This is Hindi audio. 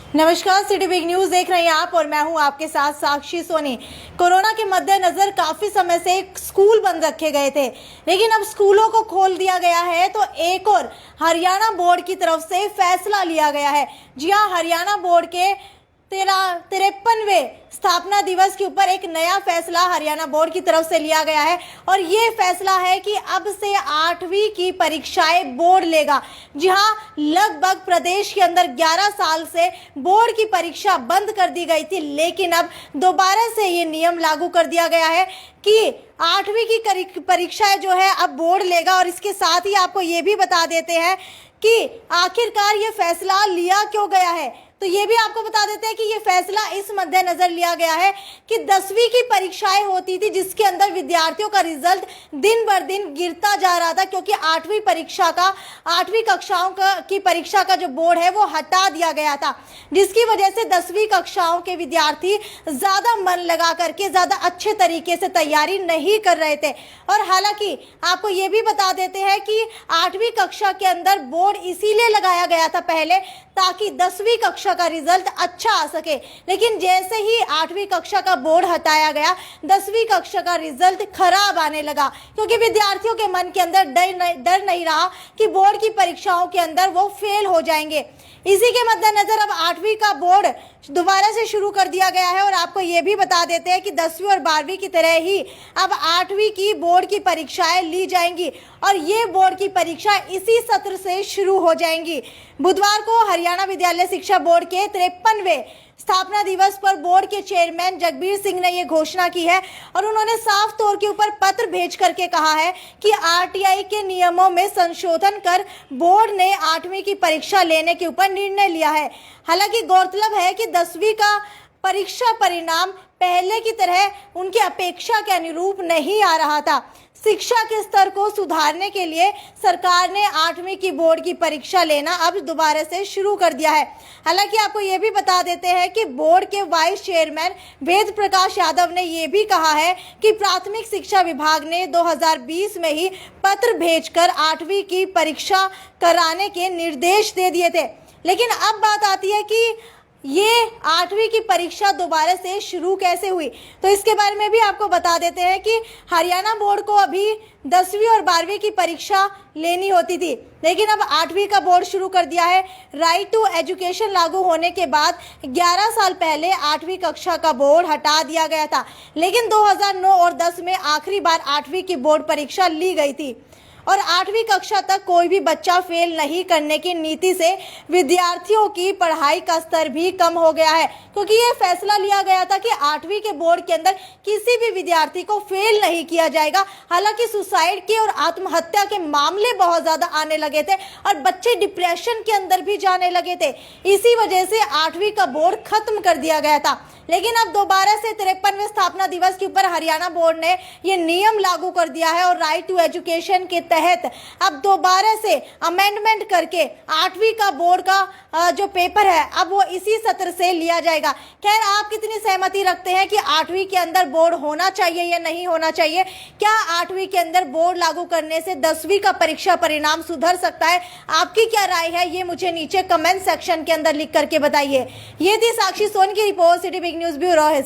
नमस्कार, सिटी बिग न्यूज देख रहे हैं आप और मैं हूं आपके साथ साक्षी सोनी। कोरोना के मद्देनजर काफी समय से स्कूल बंद रखे गए थे, लेकिन अब स्कूलों को खोल दिया गया है। तो एक और हरियाणा बोर्ड की तरफ से फैसला लिया गया है। जी हां, हरियाणा बोर्ड के 53वें स्थापना दिवस के ऊपर एक नया फैसला हरियाणा बोर्ड की तरफ से लिया गया है और ये फैसला है कि अब से 8वीं की परीक्षाएं बोर्ड लेगा। जी हां, लगभग प्रदेश के अंदर 11 साल से बोर्ड की परीक्षा बंद कर दी गई थी, लेकिन अब दोबारा से ये नियम लागू कर दिया गया है कि 8वीं की परीक्षाएं जो है अब बोर्ड लेगा। और इसके साथ ही आपको ये भी बता देते हैं कि आखिरकार ये फैसला लिया क्यों गया है। तो ये भी आपको बता देते हैं कि ये फैसला इस मद्देनजर लिया गया है कि 10वीं की परीक्षाएं होती थी, जिसके अंदर विद्यार्थियों का रिजल्ट दिन बर दिन गिरता जा रहा था, क्योंकि 8वीं कक्षाओं की परीक्षा का जो बोर्ड है वो हटा दिया गया था, जिसकी वजह से 10वीं कक्षाओं के विद्यार्थी ज्यादा मन लगा करके ज्यादा अच्छे तरीके से तैयारी नहीं कर रहे थे। और हालांकि आपको ये भी बता देते हैं कि 8वीं कक्षा के अंदर बोर्ड इसीलिए लगाया गया था पहले, ताकि 10वीं कक्षा का रिजल्ट अच्छा आ सके। लेकिन जैसे ही 8वीं कक्षा का बोर्ड हटाया गया, 10वीं कक्षा का रिजल्ट खराब आने लगा, क्योंकि विद्यार्थियों के मन के अंदर डर नहीं रहा कि बोर्ड की परीक्षाओं के अंदर वो फेल हो जाएंगे। इसी के मद्देनजर अब 8वीं का बोर्ड दोबारा से शुरू कर दिया गया है। और आपको ये भी बता देते हैं कि 10वीं और 12वीं की तरह ही अब 8वीं की बोर्ड की परीक्षाएं ली जाएंगी और ये बोर्ड की परीक्षा इसी सत्र से शुरू हो जाएंगी। बुधवार को हरियाणा विद्यालय शिक्षा बोर्ड के 53वें स्थापना दिवस पर बोर्ड के चेयरमैन जगबीर सिंह ने ये घोषणा की है और उन्होंने साफ तौर के ऊपर पत्र भेज करके कहा है कि आरटीआई के नियमों में संशोधन कर बोर्ड ने 8वीं की परीक्षा लेने के ऊपर निर्णय लिया है। हालांकि गौरतलब है कि 10वीं का परीक्षा परिणाम पहले की तरह उनकी अपेक्षा के अनुरूप नहीं आ रहा था। शिक्षा के स्तर को सुधारने के लिए सरकार ने 8वीं की बोर्ड की परीक्षा लेना अब दोबारा से शुरू कर दिया है। हालांकि आपको ये भी बता देते हैं कि बोर्ड के वाइस चेयरमैन वेद प्रकाश यादव ने ये भी कहा है कि प्राथमिक शिक्षा विभाग ने 2020 में ही पत्र भेजकर 8वीं की परीक्षा कराने के निर्देश दे दिए थे। लेकिन अब बात आती है कि ये 8वीं की परीक्षा दोबारा से शुरू कैसे हुई। तो इसके बारे में भी आपको बता देते हैं कि हरियाणा बोर्ड को अभी 10वीं और 12वीं की परीक्षा लेनी होती थी, लेकिन अब 8वीं का बोर्ड शुरू कर दिया है। राइट टू एजुकेशन लागू होने के बाद 11 साल पहले 8वीं कक्षा का बोर्ड हटा दिया गया था, लेकिन 2009 और 10 में आखिरी बार 8वीं की बोर्ड परीक्षा ली गई थी। और 8वीं कक्षा तक कोई भी बच्चा फेल नहीं करने की नीति से विद्यार्थियों की पढ़ाई का स्तर भी कम हो गया है, क्योंकि ये फैसला लिया गया था कि 8वीं के बोर्ड के अंदर किसी भी विद्यार्थी को फेल नहीं किया जाएगा। हालांकि सुसाइड के और आत्महत्या के मामले बहुत ज्यादा आने लगे थे और बच्चे डिप्रेशन के अंदर भी जाने लगे थे। इसी वजह से 8वीं का बोर्ड खत्म कर दिया गया था। लेकिन अब दोबारा से 53वें स्थापना दिवस के ऊपर हरियाणा बोर्ड ने ये नियम लागू कर दिया है और राइट टू एजुकेशन के तहत अब दोबारा से अमेंडमेंट करके 8वीं का बोर्ड का जो पेपर है अब वो इसी सत्र से लिया जाएगा। खैर, आप कितनी सहमति रखते हैं कि 8वीं के अंदर बोर्ड होना चाहिए या नहीं होना चाहिए? क्या 8वीं के अंदर बोर्ड लागू करने से 10वीं का परीक्षा परिणाम सुधर सकता है? आपकी क्या राय है, ये मुझे नीचे कमेंट सेक्शन के अंदर लिख करके बताइए। ये थी साक्षी सोनी की report, city big news bureau है।